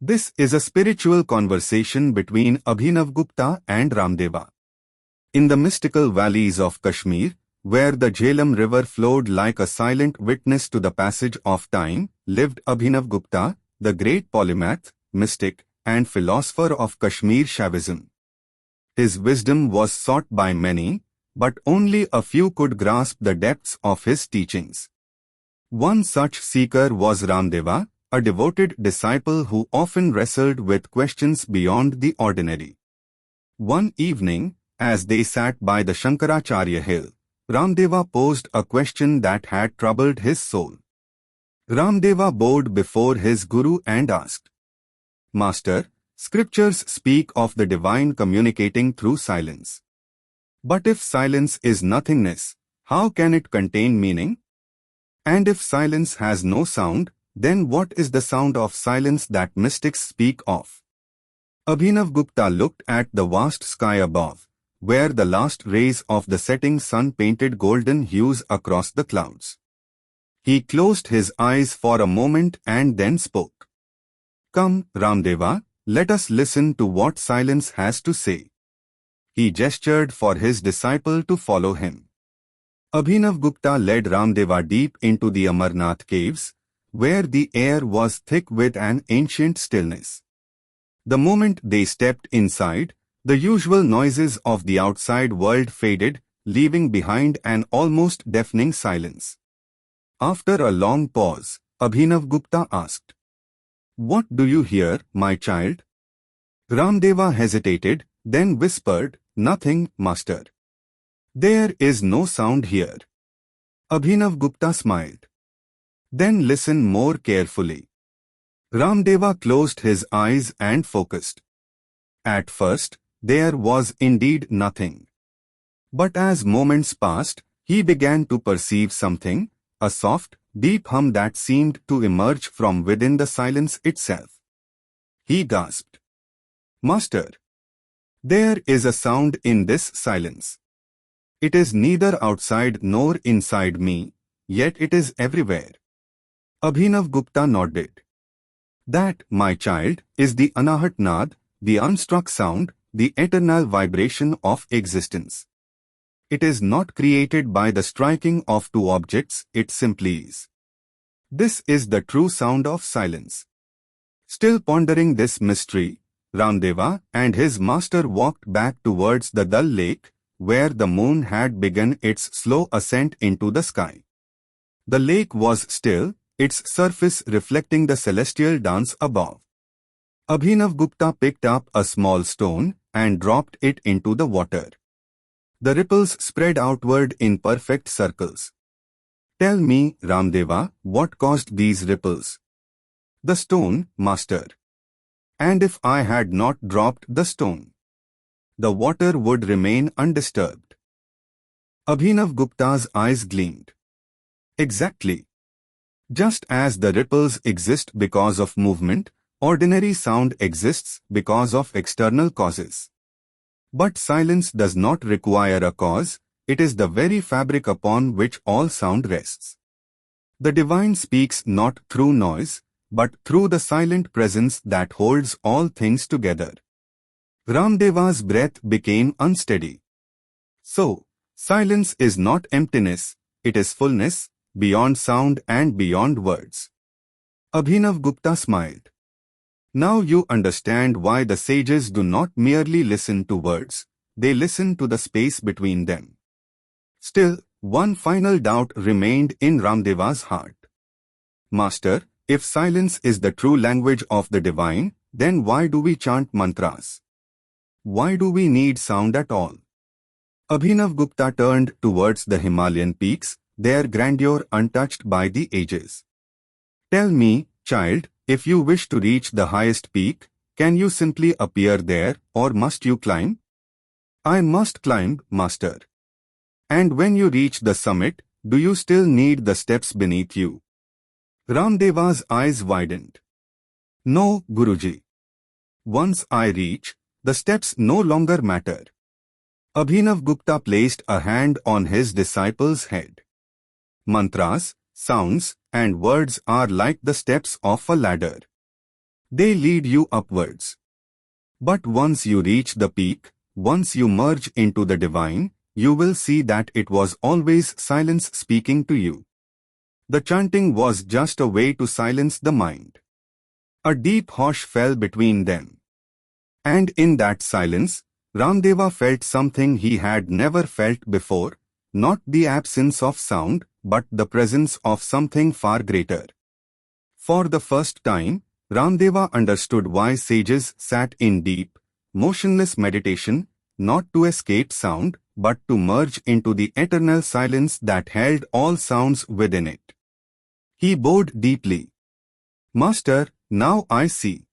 This is a spiritual conversation between Abhinavagupta and Ramdeva. In the mystical valleys of Kashmir, where the Jhelum river flowed like a silent witness to the passage of time, lived Abhinavagupta, the great polymath, mystic, and philosopher of Kashmir Shaivism. His wisdom was sought by many, but only a few could grasp the depths of his teachings. One such seeker was Ramdeva, a devoted disciple who often wrestled with questions beyond the ordinary. One evening, as they sat by the Shankaracharya hill, Ramdeva posed a question that had troubled his soul. Ramdeva bowed before his guru and asked, "Master, scriptures speak of the divine communicating through silence. But if silence is nothingness, how can it contain meaning? And if silence has no sound, then what is the sound of silence that mystics speak of?" Abhinavagupta looked at the vast sky above, where the last rays of the setting sun painted golden hues across the clouds. He closed his eyes for a moment and then spoke. "Come, Ramdeva, let us listen to what silence has to say." He gestured for his disciple to follow him. Abhinavagupta led Ramdeva deep into the Amarnath caves, where the air was thick with an ancient stillness. The moment they stepped inside, the usual noises of the outside world faded, leaving behind an almost deafening silence. After a long pause, Abhinavagupta asked, "What do you hear, my child?" Ramdeva hesitated, then whispered, "Nothing, master. There is no sound here." Abhinavagupta smiled. "Then listen more carefully." Ramdeva closed his eyes and focused. At first, there was indeed nothing. But as moments passed, he began to perceive something, a soft, deep hum that seemed to emerge from within the silence itself. He gasped, "Master, there is a sound in this silence. It is neither outside nor inside me, yet it is everywhere." Abhinavagupta nodded. "That, my child, is the Anahat Nad, the unstruck sound, the eternal vibration of existence. It is not created by the striking of two objects, it simply is. This is the true sound of silence." Still pondering this mystery, Ramdeva and his master walked back towards the Dal lake, where the moon had begun its slow ascent into the sky. The lake was still, its surface reflecting the celestial dance above. Abhinavagupta picked up a small stone and dropped it into the water. The ripples spread outward in perfect circles. "Tell me, Ramdeva, what caused these ripples?" "The stone, master." "And if I had not dropped the stone, the water would remain undisturbed?" Abhinavagupta's eyes gleamed. "Exactly. Just as the ripples exist because of movement, ordinary sound exists because of external causes. But silence does not require a cause, it is the very fabric upon which all sound rests. The divine speaks not through noise, but through the silent presence that holds all things together." Ramdeva's breath became unsteady. So, silence is not emptiness, it is fullness, beyond sound and beyond words. Abhinavagupta smiled. "Now you understand why the sages do not merely listen to words, they listen to the space between them." Still, one final doubt remained in Ramdeva's heart. "Master, if silence is the true language of the divine, then why do we chant mantras? Why do we need sound at all?" Abhinavagupta turned towards the Himalayan peaks, their grandeur untouched by the ages. "Tell me, child, if you wish to reach the highest peak, can you simply appear there, or must you climb?" "I must climb, master." "And when you reach the summit, do you still need the steps beneath you?" Ramdeva's eyes widened. "No, Guruji. Once I reach, the steps no longer matter." Abhinavagupta placed a hand on his disciple's head. "Mantras, sounds, and words are like the steps of a ladder. They lead you upwards. But once you reach the peak, once you merge into the divine, you will see that it was always silence speaking to you. The chanting was just a way to silence the mind. A deep hush fell between them. And in that silence, Ramdeva felt something he had never felt before, not the absence of sound, but the presence of something far greater. For the first time, Ramdeva understood why sages sat in deep, motionless meditation, not to escape sound, but to merge into the eternal silence that held all sounds within it. He bowed deeply. Master, now I see.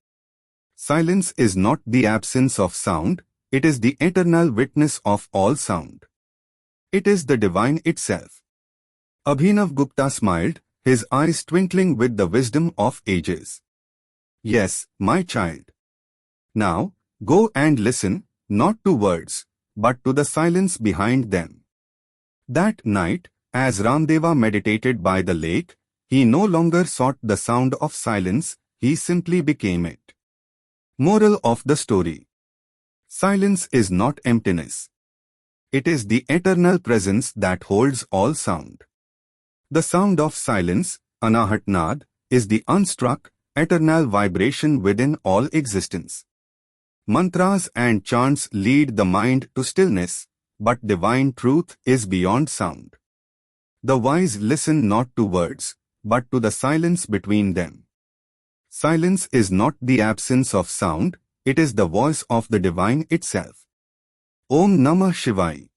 Silence is not the absence of sound, it is the eternal witness of all sound. It is the divine itself. Abhinavagupta smiled, his eyes twinkling with the wisdom of ages. Yes, my child. Now, go and listen, not to words, but to the silence behind them. That night, as Ramdeva meditated by the lake, he no longer sought the sound of silence, he simply became it. Moral of the story. Silence is not emptiness. It is the eternal presence that holds all sound. The sound of silence, Anahatnad, is the unstruck, eternal vibration within all existence. Mantras and chants lead the mind to stillness, but divine truth is beyond sound. The wise listen not to words, but to the silence between them. Silence is not the absence of sound, it is the voice of the divine itself. Om Namah Shivaya.